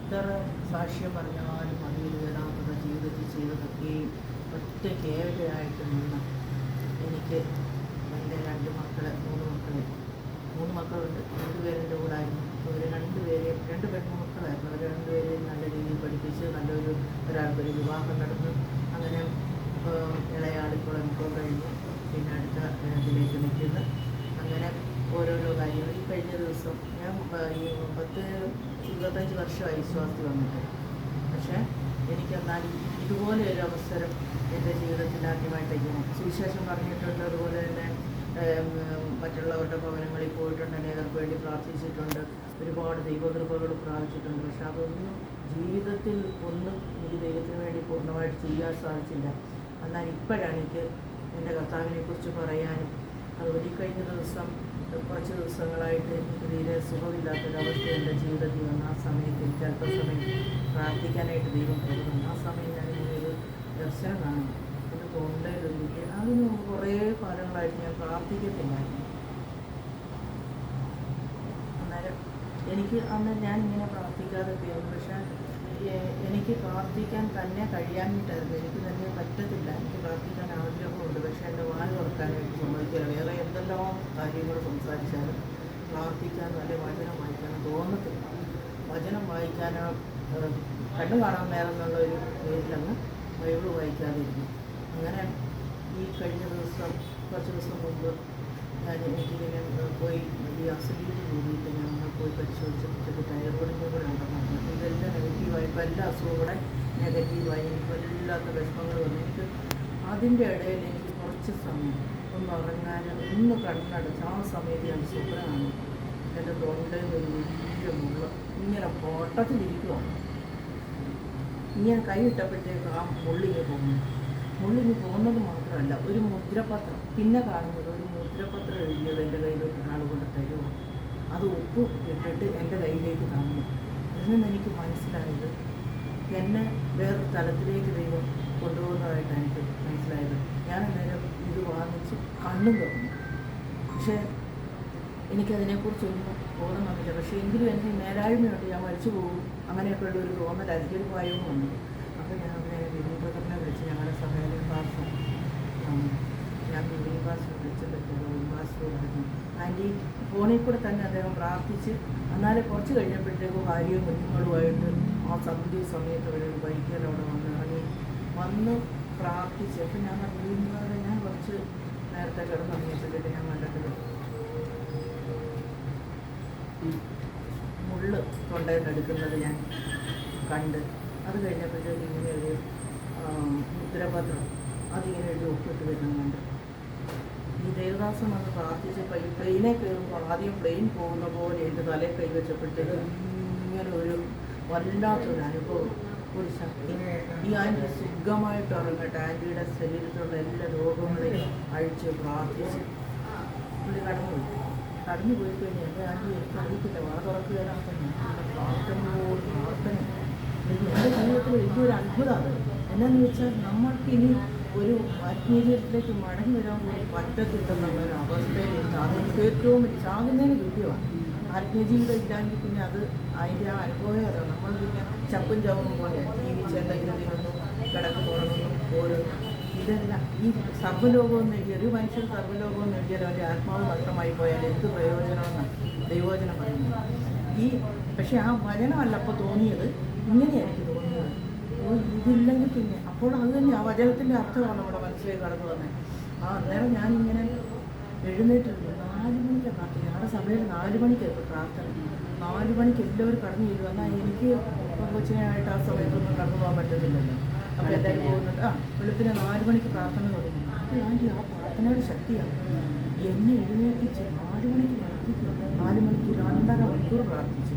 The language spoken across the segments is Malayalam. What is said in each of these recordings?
എത്ര സാക്ഷ്യം പറഞ്ഞാലും മതിവരാത്തത് ജീവിതത്തിൽ ചെയ്തതൊക്കെയും ഒറ്റ കേവലമായിട്ട് നിന്ന് എനിക്ക് എൻ്റെ മൂന്ന് മക്കളുണ്ട്. 2 പേരെൻ്റെ കൂടായിരുന്നു. അവർ 2 പെൺമക്കളായിരുന്നു. അവർ 2 പേരെയും നല്ല രീതിയിൽ പഠിപ്പിച്ച് ഒരാൾക്കൊരു വിവാഹം നടന്നു. അങ്ങനെ ഇളയാളിപ്പോൾ എംകോം കഴിഞ്ഞു. പിന്നെ അടുത്ത ഇതിലേക്ക് നിൽക്കുന്നു. അങ്ങനെ ഓരോരോ കാര്യങ്ങൾ. ഈ കഴിഞ്ഞ ദിവസം ഞാൻ ഈ 10-25 വർഷമായി വിശ്വാസത്തിൽ വന്നിട്ട്. പക്ഷേ എനിക്കെന്നാൽ ഇതുപോലെ ഒരു അവസരം എൻ്റെ ജീവിതത്തിൽ ആദ്യമായിട്ടേക്കും സുവിശേഷം പറഞ്ഞിട്ടുണ്ട്. അതുപോലെ തന്നെ മറ്റുള്ളവരുടെ ഭവനങ്ങളിൽ പോയിട്ടുണ്ട്, അനേകർക്ക് വേണ്ടി പ്രാർത്ഥിച്ചിട്ടുണ്ട്, ഒരുപാട് ദൈവകൃപകൾ പ്രാപിച്ചിട്ടുണ്ട്. പക്ഷെ അതൊന്നും ജീവിതത്തിൽ എനിക്ക് ദൈവത്തിന് വേണ്ടി പൂർണ്ണമായിട്ട് ചെയ്യാൻ സാധിച്ചില്ല. എന്നാൽ ഇപ്പോഴാണ് എനിക്ക് എൻ്റെ കർത്താവിനെക്കുറിച്ച് പറയാനും അതുപോലെ ഈ കഴിഞ്ഞ ദിവസം കുറച്ച് ദിവസങ്ങളായിട്ട് എനിക്ക് തീരെ സുഖമില്ലാത്തൊരവസ്ഥ എൻ്റെ ജീവിതത്തിൽ വന്ന ആ സമയത്ത് എനിക്ക് അല്പസമയം പ്രാർത്ഥിക്കാനായിട്ട് ദൈവം കരുതുന്നു. ആ സമയം ഞാനിങ്ങനെ ഒരു ദർശനം കാണുന്നു. എൻ്റെ തൊണ്ടയിലൊരുക്കി അതിന് കുറേ കാലങ്ങളായിട്ട് ഞാൻ പ്രാർത്ഥിക്കത്തില്ലായിരുന്നു. അന്നേരം എനിക്ക് ഞാനിങ്ങനെ പ്രാർത്ഥിക്കാതെ തീർന്നു. പക്ഷേ എനിക്ക് പ്രാർത്ഥിക്കാൻ തന്നെ കഴിയാഞ്ഞിട്ടായിരുന്നു. എനിക്ക് തന്നെ പറ്റത്തില്ല. എനിക്ക് പ്രാർത്ഥിക്കാൻ ആഗ്രഹമുണ്ട്. പക്ഷേ എൻ്റെ വാല് തുറക്കാനായിട്ട് സമ്മതിക്കില്ല. വേറെ എന്തെല്ലാം കാര്യങ്ങൾ സംസാരിച്ചാലും പ്രാർത്ഥിക്കാനോ അല്ലെങ്കിൽ വചനം വായിക്കാനോ തോന്നത്തില്ല. വചനം വായിക്കാനോ കണ്ണു കാണാൻ നേരമെന്നുള്ളൊരു പേരിലങ്ങ് ബൈബിൾ വായിക്കാതിരുന്നു. അങ്ങനെ ഈ കഴിഞ്ഞ കുറച്ച് ദിവസം മുമ്പ് എനിക്കിങ്ങനെ പോയി ഈ അസുഖീതി കൂടിയിട്ട് ഞങ്ങൾ പോയി പരിശോധിച്ചപ്പോഴത്തേക്ക് തൈറോയിഡിൻ്റെ കൂടെ ഉണ്ടെന്ന്. ഇതെല്ലാം നെഗറ്റീവായി. ഇപ്പോൾ എല്ലാ അസുഖവും കൂടെ നെഗറ്റീവായി. എനിക്ക് വല്ലാത്ത വിഷമങ്ങൾ വന്നു. എനിക്ക് അതിൻ്റെ ഇടയിൽ എനിക്ക് കുറച്ച് സമയം ഒന്ന് ഉറങ്ങാൻ ഒന്ന് കണ്ണടച്ച് ആ സമയത്ത് ഞാൻ സ്വപ്നമാണ് എൻ്റെ തൊണ്ടയിൽ ഒരു വലിയ മുള്ള ഇങ്ങനെ പൊട്ടത്തിലിരിക്കുവാണ്. ഇങ്ങനെ കൈയിട്ടപ്പോഴത്തേക്ക് ആ മുള്ളിങ്ങ് പോകുന്നത് മാത്രമല്ല, ഒരു മുദ്രപത്രം പിന്നെ കാണുന്നത് ഒരു മുദ്രപത്രം എഴുതിയത് എൻ്റെ കയ്യിൽ ഒരാൾ കൊണ്ട് തരുമോ. അത് ഉപ്പ് ഇട്ടിട്ട് എൻ്റെ കയ്യിലേക്ക് തന്നു. അതിൽ നിന്ന് എനിക്ക് മനസ്സിലായത് എന്നെ വേറൊരു തലത്തിലേക്ക് ദൈവം കൊണ്ടുപോകുന്നതായിട്ടാണ് എനിക്ക് മനസ്സിലായത്. ഞാൻ അന്നേരം ഇത് വാങ്ങിച്ച് കണ്ണും തുറന്നു. പക്ഷേ എനിക്കതിനെക്കുറിച്ചൊന്നും ബോധം വന്നില്ല. പക്ഷേ എങ്കിലും എനിക്ക് മേലായ്മയുണ്ട്, ഞാൻ മരിച്ചു പോകും അങ്ങനെയൊക്കെ ഉള്ള ഒരു തോന്നലായിരിക്കും, ഒരു ഭയവും വന്നു. അപ്പോൾ ഞാൻ അവിടെ വിനീപകരനെ വിളിച്ച് ഞങ്ങളുടെ സമ്മേളന പാസം ഞാൻ വിനീ പാസിനെ വിളിച്ചപ്പോഴത്തേക്കും വിനീപാസ് പറഞ്ഞു ആൻറ്റി ഫോണിൽ കൂടെ തന്നെ അദ്ദേഹം പ്രാർത്ഥിച്ച്. എന്നാലേ കുറച്ച് കഴിഞ്ഞപ്പോഴത്തേക്കും ഭാര്യയും കുഞ്ഞുങ്ങളുമായിട്ട് ആ സമയത്ത് ഒരു ബൈക്കിൽ അവിടെ വന്ന് പ്രാർത്ഥിച്ച്. അപ്പം ഞാൻ അറിയുന്നവരെ ഞാൻ കുറച്ച് നേരത്തെ കിടന്നുറങ്ങിയപ്പോഴത്തേക്ക് ഞാൻ കണ്ടിട്ട് മുള്ള് തൊണ്ടയിൽ നിന്ന് എടുക്കുന്നത് ഞാൻ കണ്ട്. അത് കഴിഞ്ഞപ്പോഴത്തേക്ക് ഇങ്ങനെ ഒരു മുദ്രപത്രം അതിങ്ങനെ എഴുതി ഒപ്പിട്ട് വരുന്നുണ്ട്. ഈ ദേവദാസം വന്ന് പ്രാർത്ഥിച്ചപ്പോൾ ഈ പ്ലെയിനെ കയറുമ്പോൾ ആദ്യം പ്ലെയിൻ പോകുന്ന പോലെ എൻ്റെ തലയിൽ കൈവച്ചപ്പോഴത്തേക്ക് ഇങ്ങനെ ഒരു വല്ലാത്തൊരു അനുഭവം, ഒരു ശക്തി. ഈ ആൻറ്റി സുഖമായിട്ട് ഇറങ്ങട്ടെ, ആൻറ്റിയുടെ ശരീരത്തിലുള്ള എല്ലാ രോഗങ്ങളെയും അഴിച്ച് പ്രാർത്ഥിച്ച് പുള്ളി കടന്നു പോയി കഴിഞ്ഞാൽ എൻ്റെ ആൻറ്റി എനിക്ക് അറിയത്തില്ല. വാ തുറക്കുകയെല്ലാം തന്നെ പ്രാർത്ഥനയോട് പ്രാർത്ഥന. എൻ്റെ ജീവിതത്തിൽ വലിയൊരു അത്ഭുതമാണ്. എന്നാന്ന് വെച്ചാൽ നമ്മൾക്കിനി ഒരു ആത്മീയത്തിലേക്ക് മടങ്ങി വരാൻ പോലും പറ്റത്തില്ലെന്നുള്ളൊരു അവസ്ഥയിലുണ്ട്. അതെനിക്ക് ഏറ്റവും ചാകുന്നതിന് തുല്യമാണ്. ആത്മീയജീവിതം ഇല്ലെങ്കിൽ പിന്നെ അതിൻ്റെ ആ അനുഭവം അതാണ്. നമ്മൾ പിന്നെ ചപ്പും ചവറും പോലെ ജീവിച്ച് എന്തെങ്കിലും കിടക്ക് തുറന്നു പോലും ഇതെല്ലാം ഈ സർവ്വലോകവും നേടിയ ഒരു മനുഷ്യൻ സർവ്വലോകവും നേടിയാൽ അവൻ്റെ ആത്മാവ് നഷ്ടമായി പോയാൽ എന്ത് പ്രയോജനമെന്നാണ് ദൈവവചനം പറയുന്നത്. പക്ഷേ ആ വചനമല്ല അപ്പോൾ തോന്നിയത്, ഇങ്ങനെയാണ് എനിക്ക് തോന്നിയത്. ഇതില്ലെങ്കിൽ പിന്നെ അപ്പോൾ അത് തന്നെ ആ വചനത്തിൻ്റെ അർത്ഥമാണ് നമ്മുടെ മനസ്സിലേക്ക് കടന്നു വന്നത്. അന്നേരം ഞാനിങ്ങനെ എഴുന്നേറ്റിരുന്നു. 4 മണിക്കാണ് പ്രാർത്ഥന. ഞങ്ങളുടെ സഭയിൽ 4 മണിക്കായിരുന്നു പ്രാർത്ഥന. 4 മണിക്ക് എല്ലാവരും കടന്നു ചെല്ലും. എന്നാൽ എനിക്ക് കൊച്ചിനായിട്ട് ആ സമയത്തൊന്നും കടന്നു പോകാൻ പറ്റത്തില്ലല്ലോ. അപ്പോൾ എല്ലാവരും പോകുന്നുണ്ട്. വെളുപ്പിന് 4 മണിക്ക് പ്രാർത്ഥന തുടങ്ങി. അപ്പോൾ ആൻറ്റി ആ പ്രാർത്ഥനയുടെ ശക്തിയാണ് എന്നെ എഴുന്നേൽപ്പിച്ച് 4 മണിക്ക് പ്രാർത്ഥിക്കും. 4 മണിക്ക് 2.5 മണിക്കൂർ പ്രാർത്ഥിച്ചു.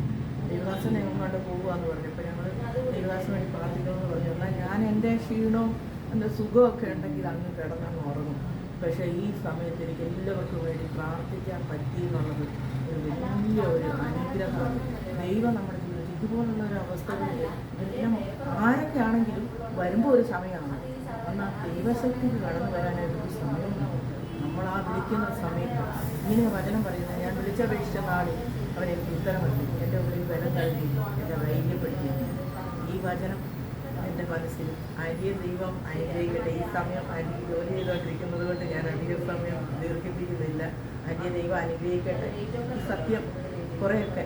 ദേവദാസനെ എങ്ങോട്ട് പോകുകയെന്ന് പറഞ്ഞപ്പോൾ ഞങ്ങൾ ദേവദാസന് വേണ്ടി പ്രാർത്ഥിക്കണമെന്ന് പറഞ്ഞു. എന്നാൽ ഞാൻ എൻ്റെ ക്ഷീണവും എൻ്റെ സുഖമൊക്കെ ഉണ്ടെങ്കിൽ അങ്ങ് കിടന്നങ്ങ് ഉറങ്ങും. പക്ഷേ ഈ സമയത്ത് എനിക്ക് എല്ലാവർക്കും വേണ്ടി പ്രാർത്ഥിക്കാൻ പറ്റി എന്നുള്ളത് ഒരു വലിയ ഒരു അനുഗ്രഹമാണ്. ദൈവം നമ്മുടെ ജീവിതത്തിൽ ഇതുപോലുള്ള ഒരു അവസ്ഥകളിൽ എല്ലാം ആരൊക്കെ ആണെങ്കിലും വരുമ്പോൾ ഒരു സമയമാണ്. എന്നാൽ ദൈവശക്തിക്ക് കടന്നു വരാനായിട്ടൊരു സമയമാണ്. നമ്മൾ ആ വിളിക്കുന്ന സമയത്ത് ഇങ്ങനെ വചനം പറയുന്നത്, ഞാൻ വിളിച്ചപേക്ഷിച്ച നാളിൽ അവരെനിക്ക് ഉത്തരം നൽകി, എൻ്റെ ഉള്ളിൽ ബലം നൽകി, എന്നെ ധൈര്യപ്പെടുത്തി. വചനം എൻ്റെ മനസ്സിൽ. ആൻറ്റിയെ ദൈവം അനുഗ്രഹിക്കട്ടെ. ഈ സമയം ആൻറ്റി ജോലി ചെയ്തുകൊണ്ടിരിക്കുന്നത് കൊണ്ട് ഞാൻ അധിക സമയം ദീർഘിപ്പിക്കുന്നില്ല. ആൻറ്റിയെ ദൈവം അനുഗ്രഹിക്കട്ടെ. ഈ സത്യം കുറേയൊക്കെ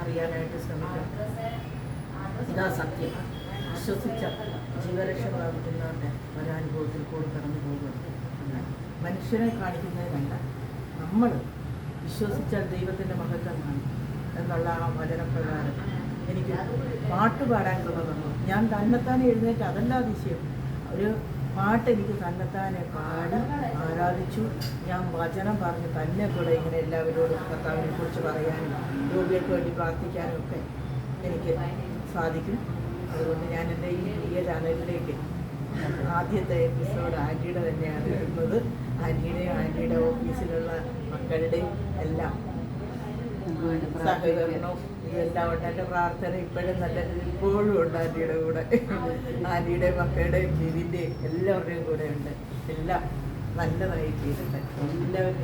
അറിയാനായിട്ട് ശ്രമിക്കണം. ഇതാ സത്യം. വിശ്വസിച്ച ജീവരക്ഷ പ്രാപിക്കുന്നവരുടെ ഒരനുഭവത്തിൽ കൂടി കടന്നു പോകുന്നുണ്ട്. മനുഷ്യനെ കാണിക്കുന്നതിനല്ല, നമ്മൾ വിശ്വസിച്ചാൽ ദൈവത്തിൻ്റെ മഹത്വം കാണും എന്നുള്ള ആ വചനപ്രകാരം എനിക്ക് പാട്ട് പാടാൻ കൃപ തന്നു. ഞാൻ തന്നെത്താനെ എഴുന്നേറ്റ്, അതല്ല അതിശയം. ഒരു പാട്ട് എനിക്ക് തന്നെത്താനെ പാടി ആരാധിച്ചു. ഞാൻ വചനം പറഞ്ഞ് തന്നെ കൂടെ ഇങ്ങനെ എല്ലാവരോടും കർത്താവിനെ കുറിച്ച് പറയാനും രോഗികൾക്ക് വേണ്ടി പ്രാർത്ഥിക്കാനും ഒക്കെ എനിക്ക് സാധിക്കും. അതുകൊണ്ട് ഞാൻ എൻ്റെ ഈ പുതിയ ചാനലിലേക്ക് ആദ്യത്തെ എപ്പിസോഡ് ആൻറ്റിയുടെ തന്നെയാണ് ഇടുന്നത്. ആൻറ്റിയുടെയും ആൻറ്റിയുടെ ഓഫീസിലുള്ള മക്കളുടെയും എല്ലാം സഹകരണവും ഇതെല്ലാം ഉണ്ട്. എൻ്റെ പ്രാർത്ഥന ഇപ്പോഴും നല്ല ഇപ്പോഴും ഉണ്ട് ആൻറ്റിയുടെ കൂടെ. ആൻറ്റിയുടെയും മക്കളുടെയും ബിബിൻ്റെയും എല്ലാവരുടെയും കൂടെ ഉണ്ട്. എല്ലാം നല്ലതായി ചെയ്തിട്ട് എല്ലാവരുടെയും